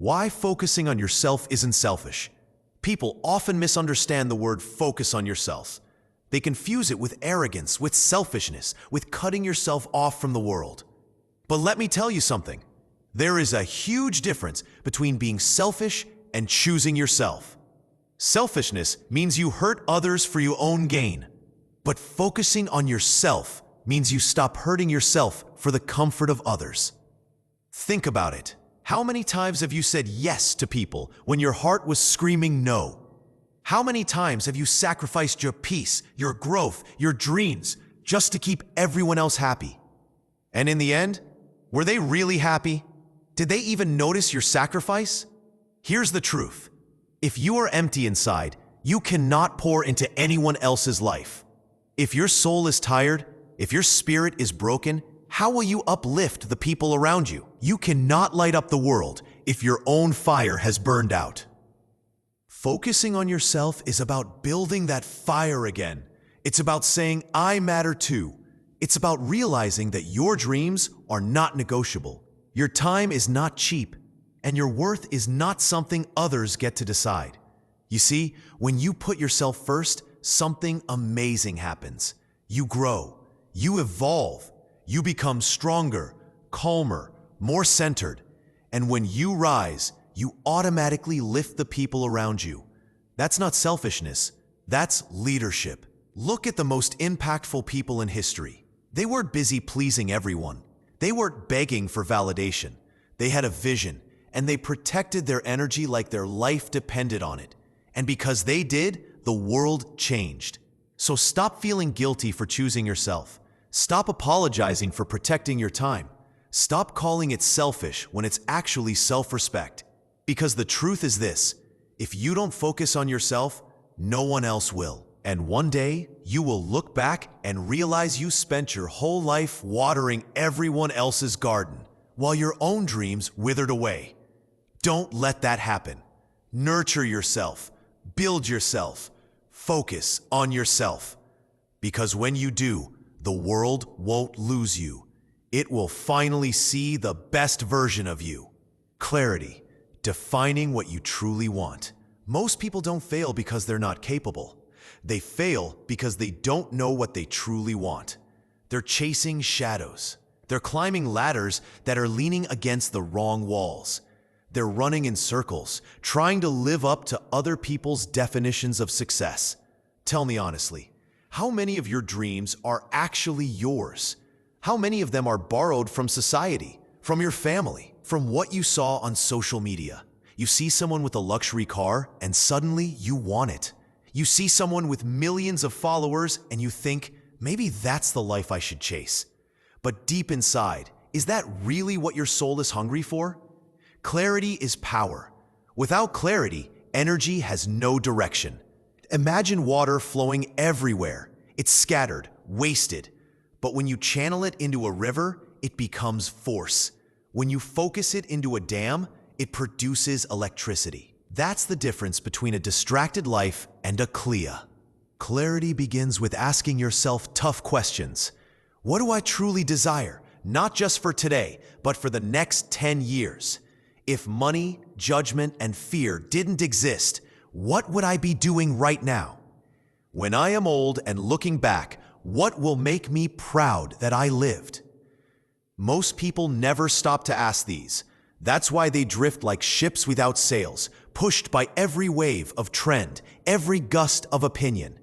Why focusing on yourself isn't selfish? People often misunderstand the word focus on yourself. They confuse it with arrogance, with selfishness, with cutting yourself off from the world. But let me tell you something. There is a huge difference between being selfish and choosing yourself. Selfishness means you hurt others for your own gain. But focusing on yourself means you stop hurting yourself for the comfort of others. Think about it. How many times have you said yes to people when your heart was screaming no? How many times have you sacrificed your peace, your growth, your dreams, just to keep everyone else happy? And in the end, were they really happy? Did they even notice your sacrifice? Here's the truth. If you are empty inside, you cannot pour into anyone else's life. If your soul is tired, if your spirit is broken, how will you uplift the people around you? You cannot light up the world if your own fire has burned out. Focusing on yourself is about building that fire again. It's about saying, I matter too. It's about realizing that your dreams are not negotiable. Your time is not cheap, and your worth is not something others get to decide. You see, when you put yourself first, something amazing happens. You grow, you evolve, you become stronger, calmer, more centered. And when you rise, you automatically lift the people around you. That's not selfishness, that's leadership. Look at the most impactful people in history. They weren't busy pleasing everyone. They weren't begging for validation. They had a vision, and they protected their energy like their life depended on it. And because they did, the world changed. So stop feeling guilty for choosing yourself. Stop apologizing for protecting your time. Stop calling it selfish when it's actually self-respect. Because the truth is this, if you don't focus on yourself, no one else will. And one day, you will look back and realize you spent your whole life watering everyone else's garden, while your own dreams withered away. Don't let that happen. Nurture yourself. Build yourself. Focus on yourself. Because when you do, the world won't lose you. It will finally see the best version of you. Clarity. Defining what you truly want. Most people don't fail because they're not capable. They fail because they don't know what they truly want. They're chasing shadows. They're climbing ladders that are leaning against the wrong walls. They're running in circles, trying to live up to other people's definitions of success. Tell me honestly, how many of your dreams are actually yours? How many of them are borrowed from society, from your family, from what you saw on social media? You see someone with a luxury car, and suddenly you want it. You see someone with millions of followers, and you think, maybe that's the life I should chase. But deep inside, is that really what your soul is hungry for? Clarity is power. Without clarity, energy has no direction. Imagine water flowing everywhere. It's scattered, wasted. But when you channel it into a river, it becomes force. When you focus it into a dam, it produces electricity. That's the difference between a distracted life and a clear. Clarity begins with asking yourself tough questions. What do I truly desire? Not just for today, but for the next 10 years. If money, judgment, and fear didn't exist, what would I be doing right now? When I am old and looking back, what will make me proud that I lived? Most people never stop to ask these. That's why they drift like ships without sails, pushed by every wave of trend, every gust of opinion.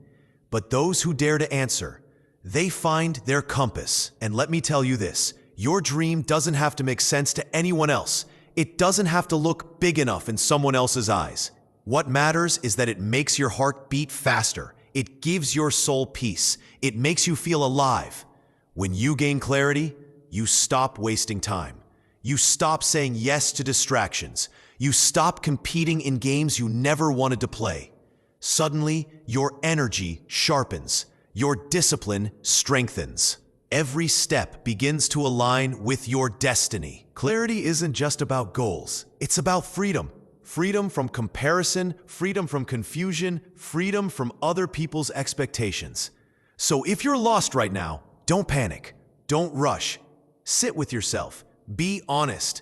But those who dare to answer, they find their compass. And let me tell you this, your dream doesn't have to make sense to anyone else. It doesn't have to look big enough in someone else's eyes. What matters is that it makes your heart beat faster. It gives your soul peace. It makes you feel alive. When you gain clarity, you stop wasting time. You stop saying yes to distractions. You stop competing in games you never wanted to play. Suddenly, your energy sharpens. Your discipline strengthens. Every step begins to align with your destiny. Clarity isn't just about goals. It's about freedom. Freedom from comparison, freedom from confusion, freedom from other people's expectations. So if you're lost right now, don't panic. Don't rush. Sit with yourself. Be honest.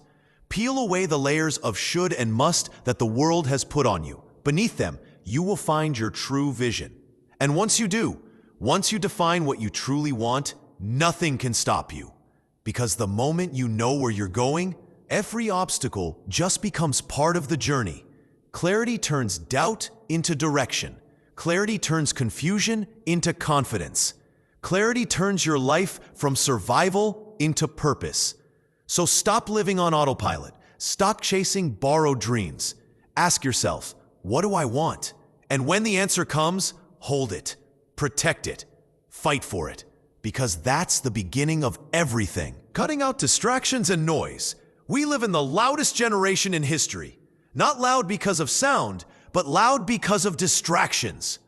Peel away the layers of should and must that the world has put on you. Beneath them, you will find your true vision. And once you do, once you define what you truly want, nothing can stop you. Because the moment you know where you're going, every obstacle just becomes part of the journey. Clarity turns doubt into direction. Clarity turns confusion into confidence. Clarity turns your life from survival into purpose. So stop living on autopilot. Stop chasing borrowed dreams. Ask yourself, what do I want? And when the answer comes, hold it, protect it, fight for it, because that's the beginning of everything. Cutting out distractions and noise. We live in the loudest generation in history. Not loud because of sound, but loud because of distractions.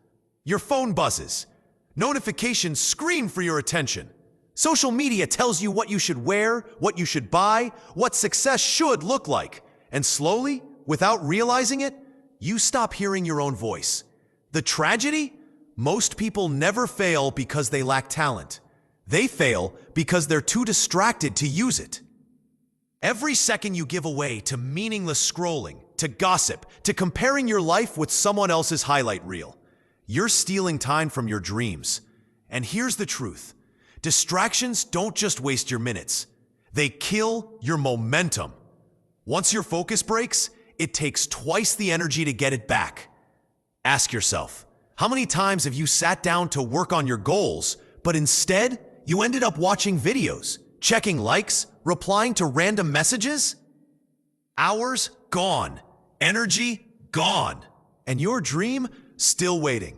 Your phone buzzes. Notifications scream for your attention. Social media tells you what you should wear, what you should buy, what success should look like. And slowly, without realizing it, you stop hearing your own voice. The tragedy? Most people never fail because they lack talent. They fail because they're too distracted to use it. Every second you give away to meaningless scrolling, to gossip, to comparing your life with someone else's highlight reel, you're stealing time from your dreams. And here's the truth. Distractions don't just waste your minutes. They kill your momentum. Once your focus breaks, it takes twice the energy to get it back. Ask yourself, how many times have you sat down to work on your goals, but instead you ended up watching videos, checking likes, replying to random messages? Hours gone, energy gone, and your dream still waiting.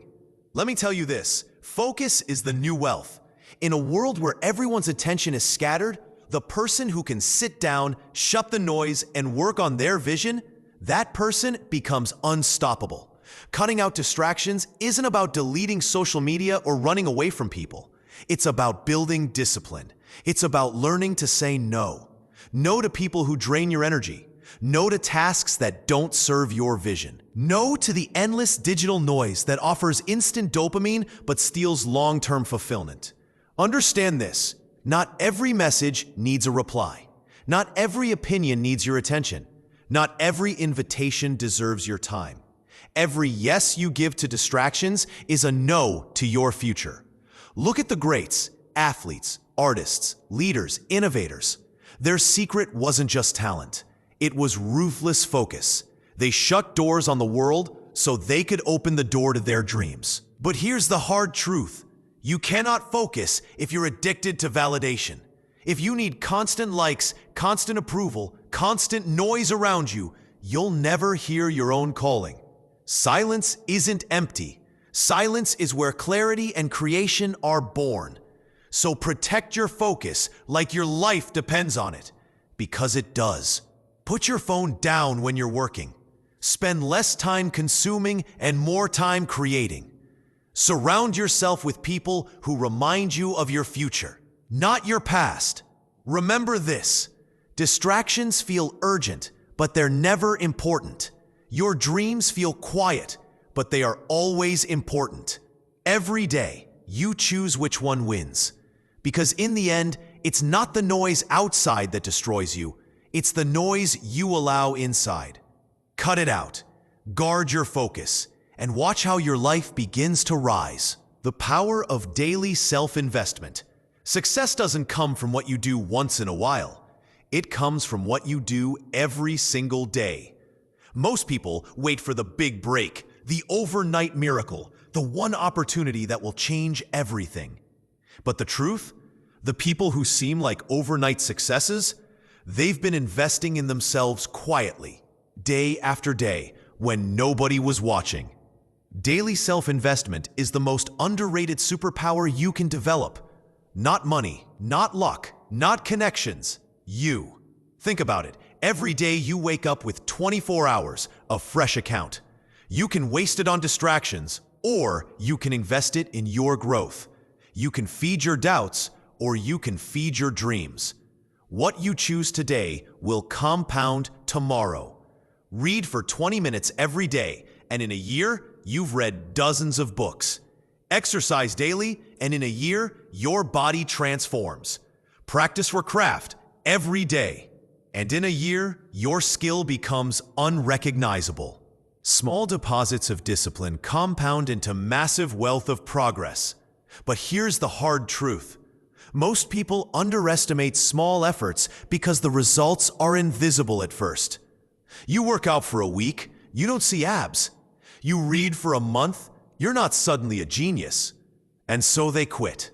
Let me tell you this, focus is the new wealth. In a world where everyone's attention is scattered, the person who can sit down, shut the noise, and work on their vision, that person becomes unstoppable. Cutting out distractions isn't about deleting social media or running away from people. It's about building discipline. It's about learning to say no. No to people who drain your energy. No to tasks that don't serve your vision. No to the endless digital noise that offers instant dopamine but steals long-term fulfillment. Understand this, not every message needs a reply. Not every opinion needs your attention. Not every invitation deserves your time. Every yes you give to distractions is a no to your future. Look at the greats, athletes, artists, leaders, innovators. Their secret wasn't just talent. It was ruthless focus. They shut doors on the world so they could open the door to their dreams. But here's the hard truth. You cannot focus if you're addicted to validation. If you need constant likes, constant approval, constant noise around you, you'll never hear your own calling. Silence isn't empty. Silence is where clarity and creation are born. So protect your focus like your life depends on it, because it does. Put your phone down when you're working. Spend less time consuming and more time creating. Surround yourself with people who remind you of your future, not your past. Remember this, distractions feel urgent, but they're never important. Your dreams feel quiet, but they are always important. Every day, you choose which one wins. Because in the end, it's not the noise outside that destroys you, it's the noise you allow inside. Cut it out, guard your focus, and watch how your life begins to rise. The power of daily self-investment. Success doesn't come from what you do once in a while. It comes from what you do every single day. Most people wait for the big break, the overnight miracle, the one opportunity that will change everything. But the truth? The people who seem like overnight successes, they've been investing in themselves quietly, day after day, when nobody was watching. Daily self-investment is the most underrated superpower you can develop. Not money, not luck, not connections. You. Think about it. Every day you wake up with 24 hours, a fresh account. You can waste it on distractions, or you can invest it in your growth. You can feed your doubts, or you can feed your dreams. What you choose today will compound tomorrow. Read for 20 minutes every day, and in a year, you've read dozens of books. Exercise daily, and in a year, your body transforms. Practice for craft every day, and in a year, your skill becomes unrecognizable. Small deposits of discipline compound into massive wealth of progress. But here's the hard truth. Most people underestimate small efforts because the results are invisible at first. You work out for a week, you don't see abs. You read for a month, you're not suddenly a genius. And so they quit.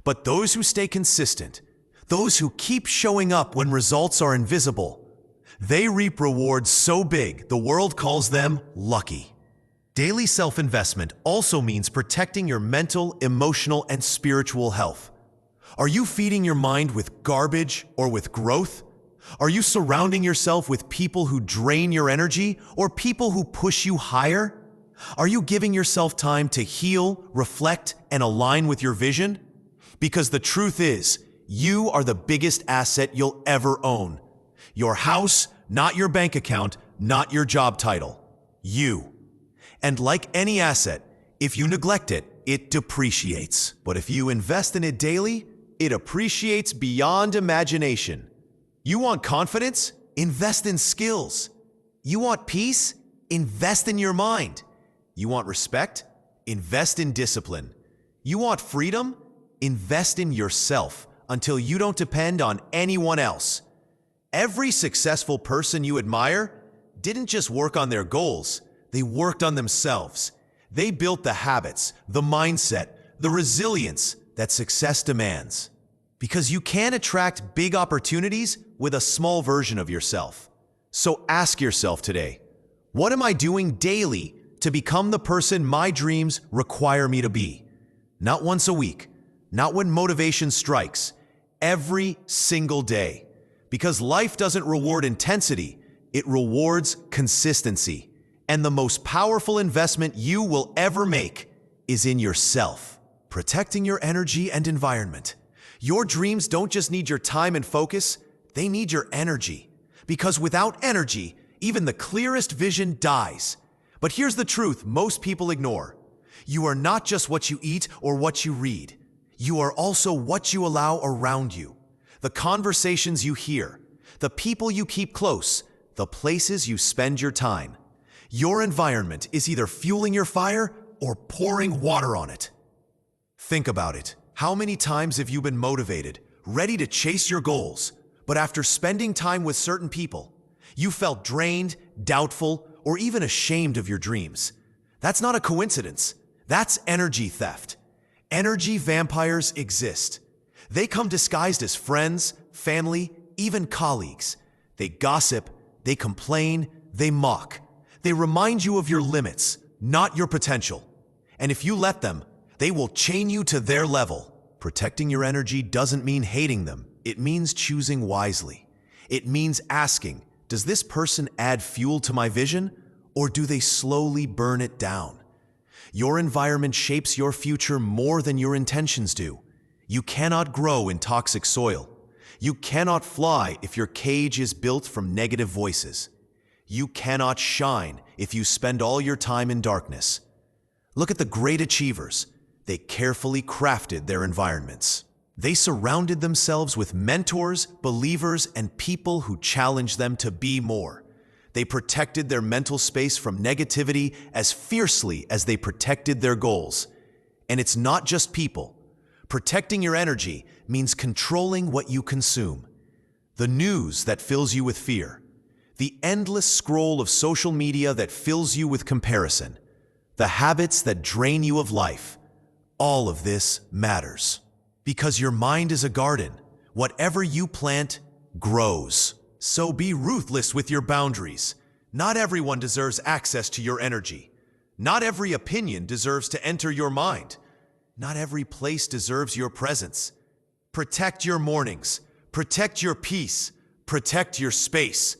But those who stay consistent, those who keep showing up when results are invisible, they reap rewards so big the world calls them lucky. Daily self-investment also means protecting your mental, emotional, and spiritual health. Are you feeding your mind with garbage or with growth? Are you surrounding yourself with people who drain your energy or people who push you higher? Are you giving yourself time to heal, reflect, and align with your vision? Because the truth is, you are the biggest asset you'll ever own. Your house, not your bank account, not your job title. You. And like any asset, if you neglect it, it depreciates. But if you invest in it daily, it appreciates beyond imagination. You want confidence? Invest in skills. You want peace? Invest in your mind. You want respect? Invest in discipline. You want freedom? Invest in yourself until you don't depend on anyone else. Every successful person you admire didn't just work on their goals, they worked on themselves. They built the habits, the mindset, the resilience that success demands. Because you can't attract big opportunities with a small version of yourself. So ask yourself today, what am I doing daily to become the person my dreams require me to be? Not once a week, not when motivation strikes, every single day. Because life doesn't reward intensity, it rewards consistency. And the most powerful investment you will ever make is in yourself. Protecting your energy and environment. Your dreams don't just need your time and focus, they need your energy. Because without energy, even the clearest vision dies. But here's the truth most people ignore. You are not just what you eat or what you read. You are also what you allow around you. The conversations you hear, the people you keep close, the places you spend your time. Your environment is either fueling your fire or pouring water on it. Think about it. How many times have you been motivated, ready to chase your goals, but after spending time with certain people, you felt drained, doubtful, or even ashamed of your dreams? That's not a coincidence. That's energy theft. Energy vampires exist. They come disguised as friends, family, even colleagues. They gossip, they complain, they mock. They remind you of your limits, not your potential. And if you let them, they will chain you to their level. Protecting your energy doesn't mean hating them. It means choosing wisely. It means asking, does this person add fuel to my vision, or do they slowly burn it down? Your environment shapes your future more than your intentions do. You cannot grow in toxic soil. You cannot fly if your cage is built from negative voices. You cannot shine if you spend all your time in darkness. Look at the great achievers. They carefully crafted their environments. They surrounded themselves with mentors, believers, and people who challenged them to be more. They protected their mental space from negativity as fiercely as they protected their goals. And it's not just people. Protecting your energy means controlling what you consume. The news that fills you with fear. The endless scroll of social media that fills you with comparison. The habits that drain you of life. All of this matters. Because your mind is a garden. Whatever you plant grows. So be ruthless with your boundaries. Not everyone deserves access to your energy. Not every opinion deserves to enter your mind. Not every place deserves your presence. Protect your mornings. Protect your peace. Protect your space.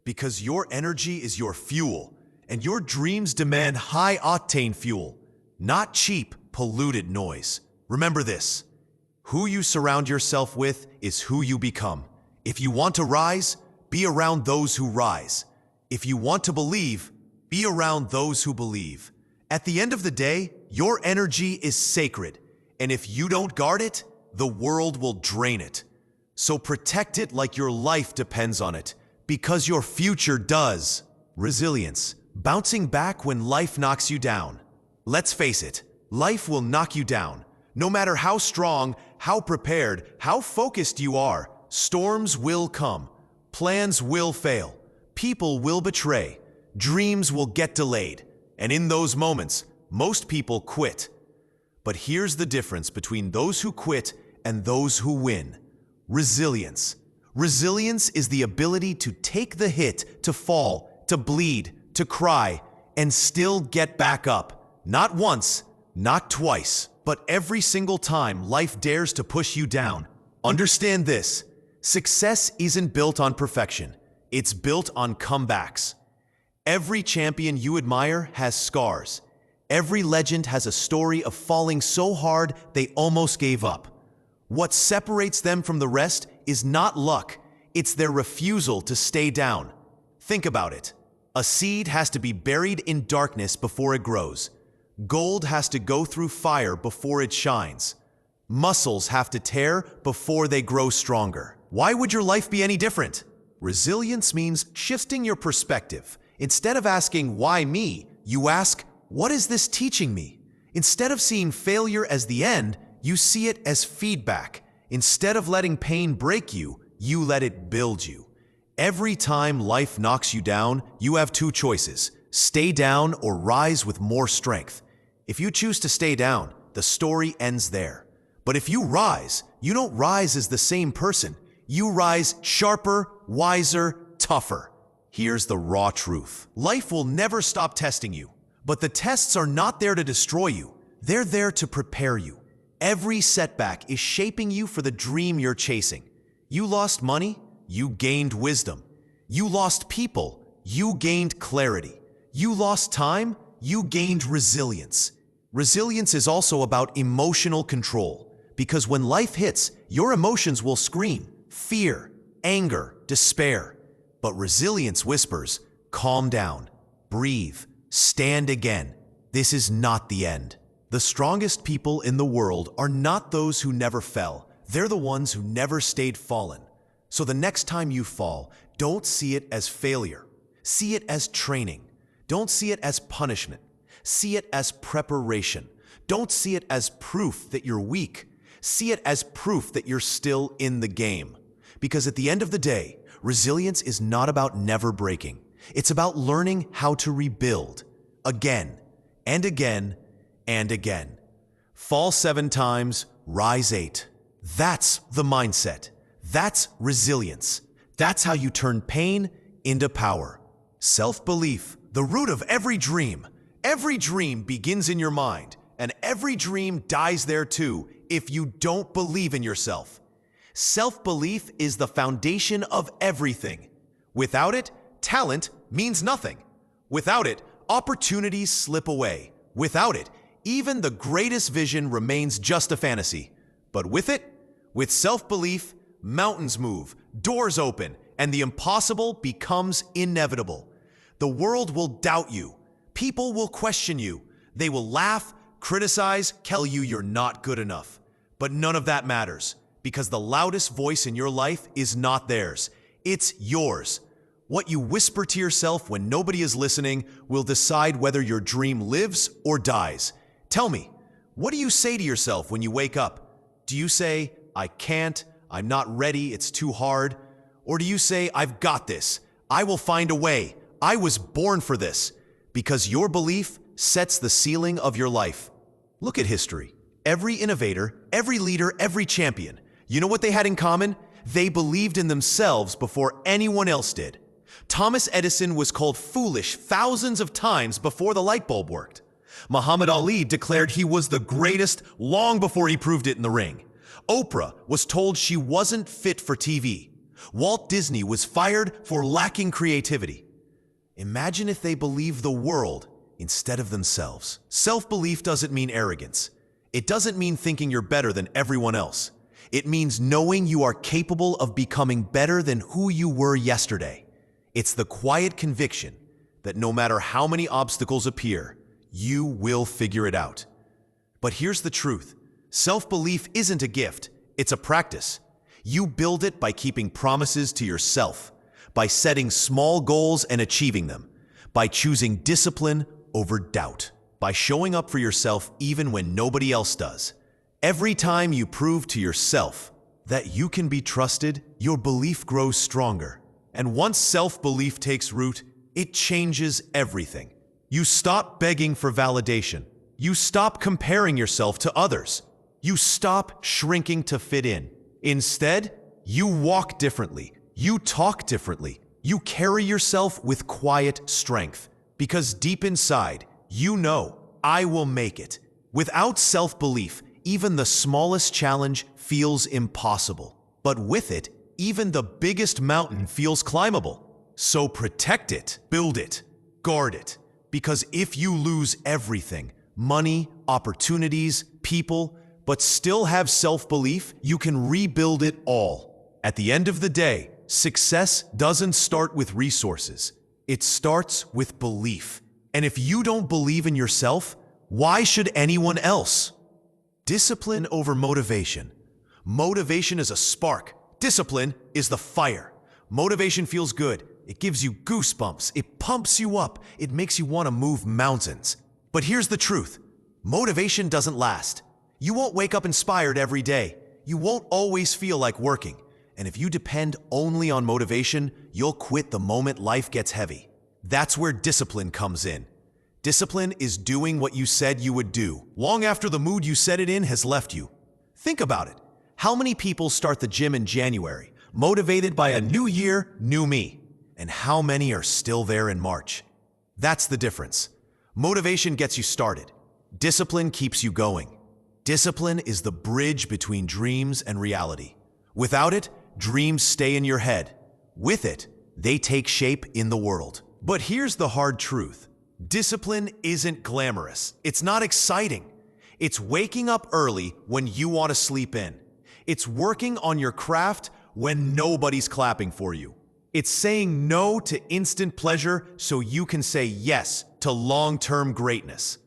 Because your energy is your fuel, and your dreams demand high-octane fuel, not cheap, polluted noise. Remember this. Who you surround yourself with is who you become. If you want to rise, be around those who rise. If you want to believe, be around those who believe. At the end of the day, your energy is sacred, and if you don't guard it, the world will drain it. So protect it like your life depends on it, Because your future does. Resilience. Bouncing back when life knocks you down. Let's face it, life will knock you down. No matter how strong, how prepared, how focused you are, storms will come. Plans will fail. People will betray. Dreams will get delayed. And in those moments, most people quit. But here's the difference between those who quit and those who win. Resilience. Resilience is the ability to take the hit, to fall, to bleed, to cry, and still get back up. Not once, not twice, but every single time life dares to push you down. Understand this: success isn't built on perfection. It's built on comebacks. Every champion you admire has scars. Every legend has a story of falling so hard they almost gave up. What separates them from the rest is not luck, it's their refusal to stay down. Think about it. A seed has to be buried in darkness before it grows. Gold has to go through fire before it shines. Muscles have to tear before they grow stronger. Why would your life be any different? Resilience means shifting your perspective. Instead of asking, why me, you ask, what is this teaching me? Instead of seeing failure as the end, you see it as feedback. Instead of letting pain break you, you let it build you. Every time life knocks you down, you have two choices: stay down or rise with more strength. If you choose to stay down, the story ends there. But if you rise, you don't rise as the same person. You rise sharper, wiser, tougher. Here's the raw truth. Life will never stop testing you, but the tests are not there to destroy you. They're there to prepare you. Every setback is shaping you for the dream you're chasing. You lost money, you gained wisdom. You lost people, you gained clarity. You lost time, you gained resilience. Resilience is also about emotional control, because when life hits, your emotions will scream: fear, anger, despair. But resilience whispers, calm down, breathe, stand again. This is not the end. The strongest people in the world are not those who never fell. They're the ones who never stayed fallen. So the next time you fall, don't see it as failure. See it as training. Don't see it as punishment. See it as preparation. Don't see it as proof that you're weak. See it as proof that you're still in the game. Because at the end of the day, resilience is not about never breaking. It's about learning how to rebuild again and again and again. Fall 7 times, rise 8. That's the mindset. That's resilience. That's how you turn pain into power. Self-belief, the root of every dream. Every dream begins in your mind, and every dream dies there too if you don't believe in yourself. Self-belief is the foundation of everything. Without it, talent means nothing. Without it, opportunities slip away. Without it, even the greatest vision remains just a fantasy. But with it, with self-belief, mountains move, doors open, and the impossible becomes inevitable. The world will doubt you. People will question you. They will laugh, criticize, tell you you're not good enough. But none of that matters, because the loudest voice in your life is not theirs. It's yours. What you whisper to yourself when nobody is listening will decide whether your dream lives or dies. Tell me, what do you say to yourself when you wake up? Do you say, I can't, I'm not ready, it's too hard? Or do you say, I've got this, I will find a way, I was born for this? Because your belief sets the ceiling of your life. Look at history. Every innovator, every leader, every champion, you know what they had in common? They believed in themselves before anyone else did. Thomas Edison was called foolish thousands of times before the light bulb worked. Muhammad Ali declared he was the greatest long before he proved it in the ring. Oprah was told she wasn't fit for TV. Walt Disney was fired for lacking creativity. Imagine if they believed the world instead of themselves. Self-belief doesn't mean arrogance. It doesn't mean thinking you're better than everyone else. It means knowing you are capable of becoming better than who you were yesterday. It's the quiet conviction that no matter how many obstacles appear, you will figure it out. But here's the truth. Self-belief isn't a gift, it's a practice. You build it by keeping promises to yourself, by setting small goals and achieving them, by choosing discipline over doubt, by showing up for yourself even when nobody else does. Every time you prove to yourself that you can be trusted, your belief grows stronger. And once self-belief takes root, it changes everything. You stop begging for validation. You stop comparing yourself to others. You stop shrinking to fit in. Instead, you walk differently. You talk differently. You carry yourself with quiet strength. Because deep inside, you know, I will make it. Without self-belief, even the smallest challenge feels impossible. But with it, even the biggest mountain feels climbable. So protect it, build it, guard it. Because if you lose everything, money, opportunities, people, but still have self-belief, you can rebuild it all. At the end of the day, success doesn't start with resources. It starts with belief. And if you don't believe in yourself, why should anyone else? Discipline over motivation. Motivation is a spark. Discipline is the fire. Motivation feels good. It gives you goosebumps. It pumps you up. It makes you want to move mountains. But here's the truth. Motivation doesn't last. You won't wake up inspired every day. You won't always feel like working. And if you depend only on motivation, you'll quit the moment life gets heavy. That's where discipline comes in. Discipline is doing what you said you would do, long after the mood you set it in has left you. Think about it. How many people start the gym in January, motivated by a new year, new me? And how many are still there in March? That's the difference. Motivation gets you started. Discipline keeps you going. Discipline is the bridge between dreams and reality. Without it, dreams stay in your head. With it, they take shape in the world. But here's the hard truth. Discipline isn't glamorous. It's not exciting. It's waking up early when you want to sleep in. It's working on your craft when nobody's clapping for you. It's saying no to instant pleasure so you can say yes to long-term greatness.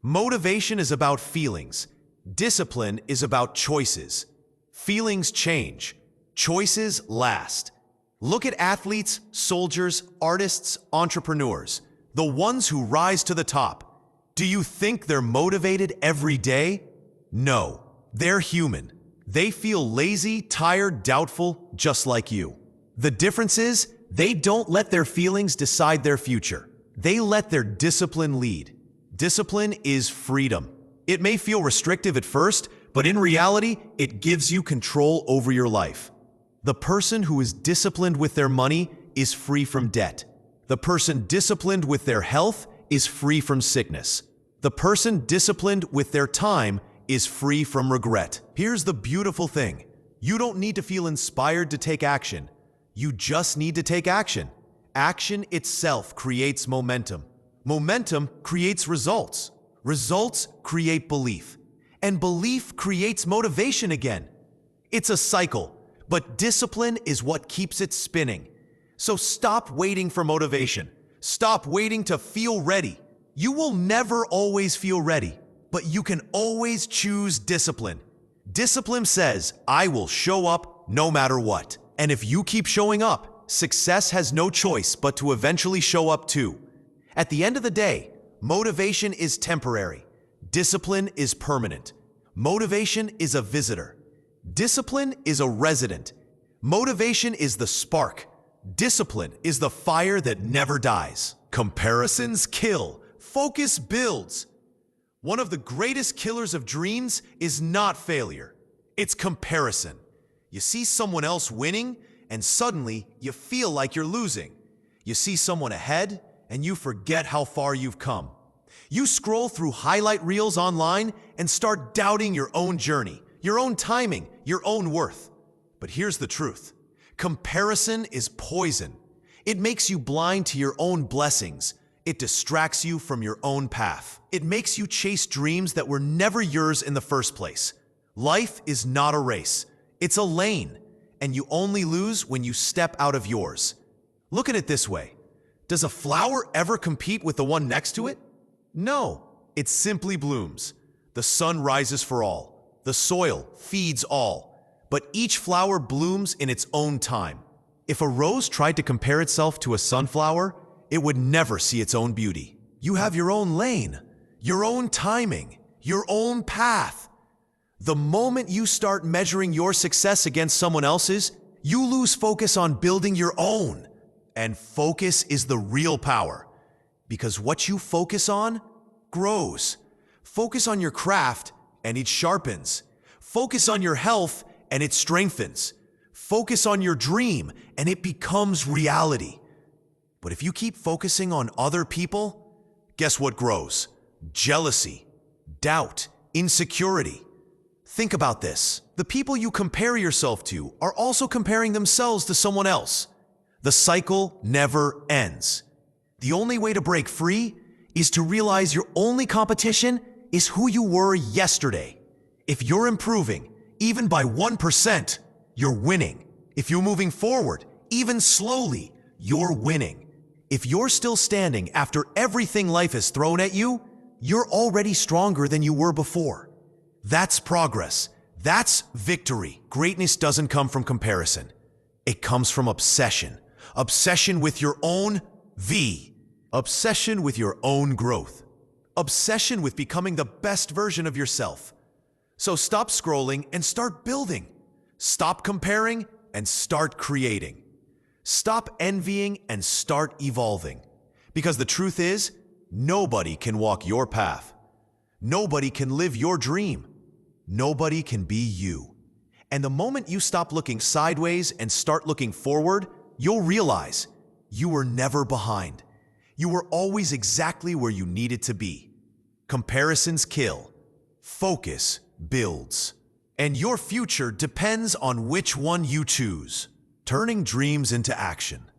Motivation is about feelings. Discipline is about choices. Feelings change. Choices last. Look at athletes, soldiers, artists, entrepreneurs, the ones who rise to the top. Do you think they're motivated every day? No, they're human. They feel lazy, tired, doubtful, just like you. The difference is, they don't let their feelings decide their future. They let their discipline lead. Discipline is freedom. It may feel restrictive at first, but in reality, it gives you control over your life. The person who is disciplined with their money is free from debt. The person disciplined with their health is free from sickness. The person disciplined with their time is free from regret. Here's the beautiful thing. You don't need to feel inspired to take action. You just need to take action. Action itself creates momentum. Momentum creates results. Results create belief. And belief creates motivation again. It's a cycle, but discipline is what keeps it spinning. So stop waiting for motivation. Stop waiting to feel ready. You will never always feel ready, but you can always choose discipline. Discipline says, I will show up no matter what. And if you keep showing up, success has no choice but to eventually show up too. At the end of the day, motivation is temporary. Discipline is permanent. Motivation is a visitor. Discipline is a resident. Motivation is the spark. Discipline is the fire that never dies. Comparisons kill. Focus builds. One of the greatest killers of dreams is not failure. It's comparison. You see someone else winning, and suddenly you feel like you're losing. You see someone ahead, and you forget how far you've come. You scroll through highlight reels online and start doubting your own journey, your own timing, your own worth. But here's the truth. Comparison is poison. It makes you blind to your own blessings. It distracts you from your own path. It makes you chase dreams that were never yours in the first place. Life is not a race. It's a lane, and you only lose when you step out of yours. Look at it this way. Does a flower ever compete with the one next to it? No, it simply blooms. The sun rises for all. The soil feeds all. But each flower blooms in its own time. If a rose tried to compare itself to a sunflower, it would never see its own beauty. You have your own lane, your own timing, your own path. The moment you start measuring your success against someone else's, you lose focus on building your own. And focus is the real power. Because what you focus on grows. Focus on your craft and it sharpens. Focus on your health and it strengthens. Focus on your dream and it becomes reality. But if you keep focusing on other people, guess what grows? Jealousy, doubt, insecurity. Think about this. The people you compare yourself to are also comparing themselves to someone else. The cycle never ends. The only way to break free is to realize your only competition is who you were yesterday. If you're improving, even by 1%, you're winning. If you're moving forward, even slowly, you're winning. If you're still standing after everything life has thrown at you, you're already stronger than you were before. That's progress. That's victory. Greatness doesn't come from comparison. It comes from obsession. Obsession with your own V. Obsession with your own growth. Obsession with becoming the best version of yourself. So stop scrolling and start building. Stop comparing and start creating. Stop envying and start evolving. Because the truth is, nobody can walk your path. Nobody can live your dream. Nobody can be you. And the moment you stop looking sideways and start looking forward, you'll realize you were never behind. You were always exactly where you needed to be. Comparisons kill. Focus builds. And your future depends on which one you choose. Turning dreams into action.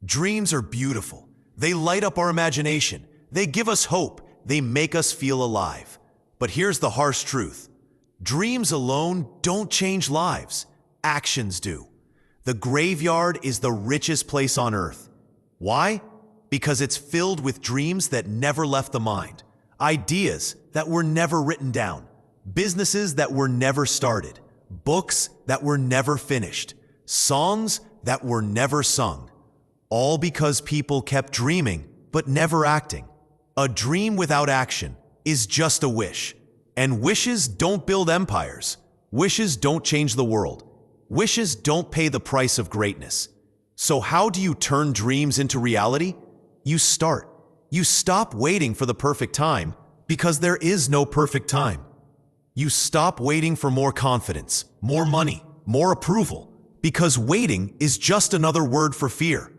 Dreams are beautiful. They light up our imagination. They give us hope. They make us feel alive. But here's the harsh truth. Dreams alone don't change lives. Actions do. The graveyard is the richest place on earth. Why? Because it's filled with dreams that never left the mind. Ideas that were never written down. Businesses that were never started. Books that were never finished. Songs that were never sung. All because people kept dreaming but never acting. A dream without action is just a wish. And wishes don't build empires. Wishes don't change the world. Wishes don't pay the price of greatness. So how do you turn dreams into reality? You start. You stop waiting for the perfect time because there is no perfect time. You stop waiting for more confidence, more money, more approval, because waiting is just another word for fear.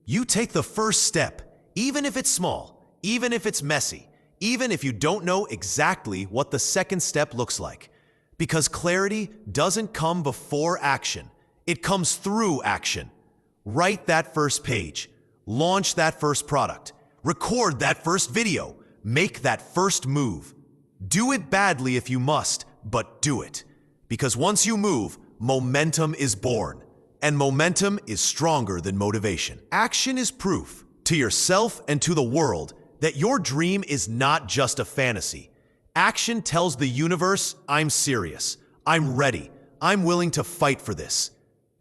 You take the first step, even if it's small, even if it's messy, even if you don't know exactly what the second step looks like. Because clarity doesn't come before action. It comes through action. Write that first page. Launch that first product. Record that first video. Make that first move. Do it badly if you must, but do it. Because once you move, momentum is born. And momentum is stronger than motivation. Action is proof to yourself and to the world that your dream is not just a fantasy. Action tells the universe, I'm serious, I'm ready, I'm willing to fight for this.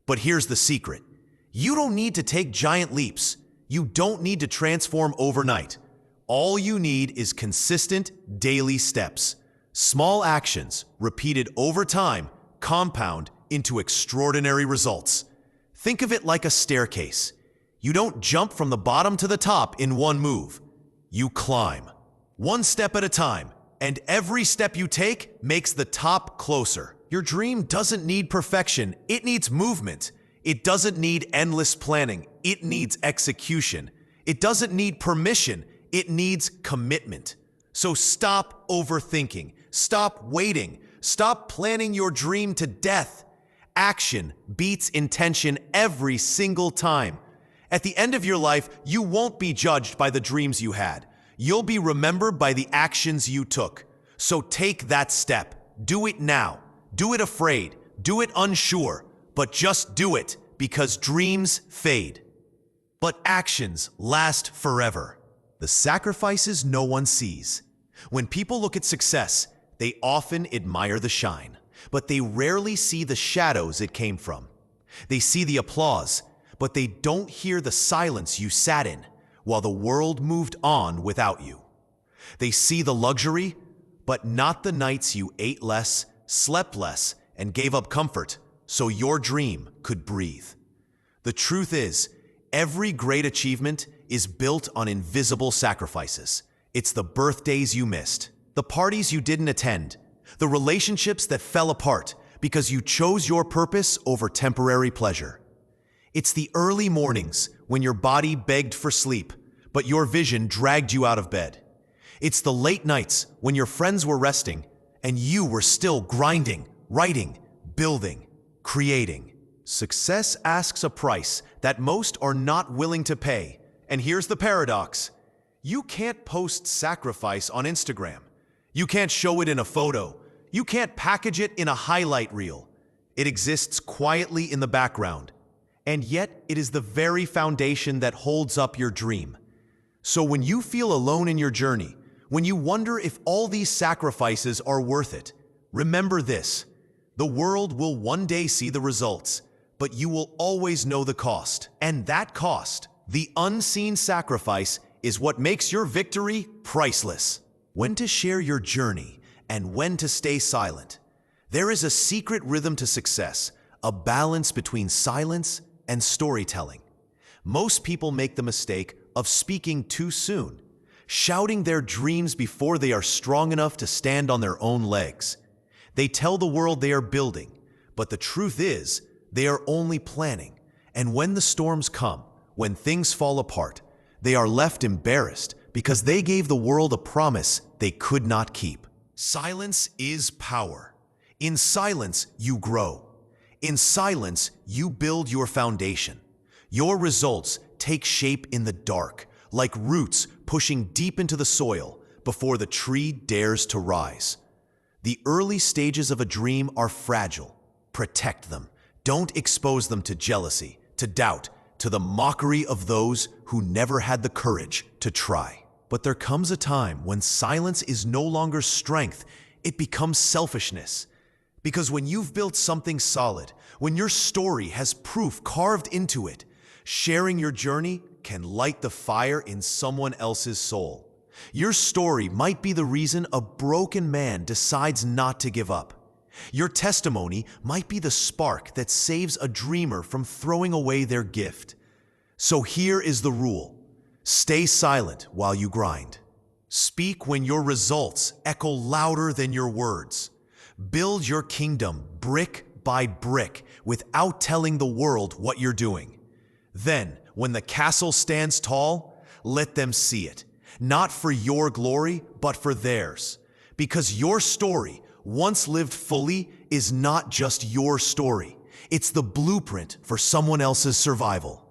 But here's the secret. You don't need to take giant leaps. You don't need to transform overnight. All you need is consistent daily steps. Small actions, repeated over time, compound into extraordinary results. Think of it like a staircase. You don't jump from the bottom to the top in one move. You climb, one step at a time, and every step you take makes the top closer. Your dream doesn't need perfection, it needs movement. It doesn't need endless planning, it needs execution. It doesn't need permission, it needs commitment. So stop overthinking, stop waiting, stop planning your dream to death. Action beats intention every single time. At the end of your life, you won't be judged by the dreams you had. You'll be remembered by the actions you took. So take that step. Do it now. Do it afraid. Do it unsure. But just do it, because dreams fade. But actions last forever. The sacrifices no one sees. When people look at success, they often admire the shine, but they rarely see the shadows it came from. They see the applause, but they don't hear the silence you sat in while the world moved on without you. They see the luxury, but not the nights you ate less, slept less, and gave up comfort so your dream could breathe. The truth is, every great achievement is built on invisible sacrifices. It's the birthdays you missed, the parties you didn't attend, the relationships that fell apart because you chose your purpose over temporary pleasure. It's the early mornings when your body begged for sleep, but your vision dragged you out of bed. It's the late nights when your friends were resting and you were still grinding, writing, building, creating. Success asks a price that most are not willing to pay. And here's the paradox. You can't post sacrifice on Instagram. You can't show it in a photo. You can't package it in a highlight reel. It exists quietly in the background. And yet it is the very foundation that holds up your dream. So when you feel alone in your journey, when you wonder if all these sacrifices are worth it, remember this: the world will one day see the results, but you will always know the cost. And that cost, the unseen sacrifice, is what makes your victory priceless. When to share your journey and when to stay silent. There is a secret rhythm to success, a balance between silence and storytelling. Most people make the mistake of speaking too soon, shouting their dreams before they are strong enough to stand on their own legs. They tell the world they are building, but the truth is, they are only planning. And when the storms come, when things fall apart, they are left embarrassed because they gave the world a promise they could not keep. Silence is power. In silence, you grow. In silence, you build your foundation. Your results take shape in the dark, like roots pushing deep into the soil before the tree dares to rise. The early stages of a dream are fragile. Protect them. Don't expose them to jealousy, to doubt, to the mockery of those who never had the courage to try. But there comes a time when silence is no longer strength, it becomes selfishness. Because when you've built something solid, when your story has proof carved into it, sharing your journey can light the fire in someone else's soul. Your story might be the reason a broken man decides not to give up. Your testimony might be the spark that saves a dreamer from throwing away their gift. So here is the rule. Stay silent while you grind. Speak when your results echo louder than your words. Build your kingdom brick by brick without telling the world what you're doing. Then, when the castle stands tall, let them see it. Not for your glory, but for theirs. Because your story, once lived fully, is not just your story. It's the blueprint for someone else's survival.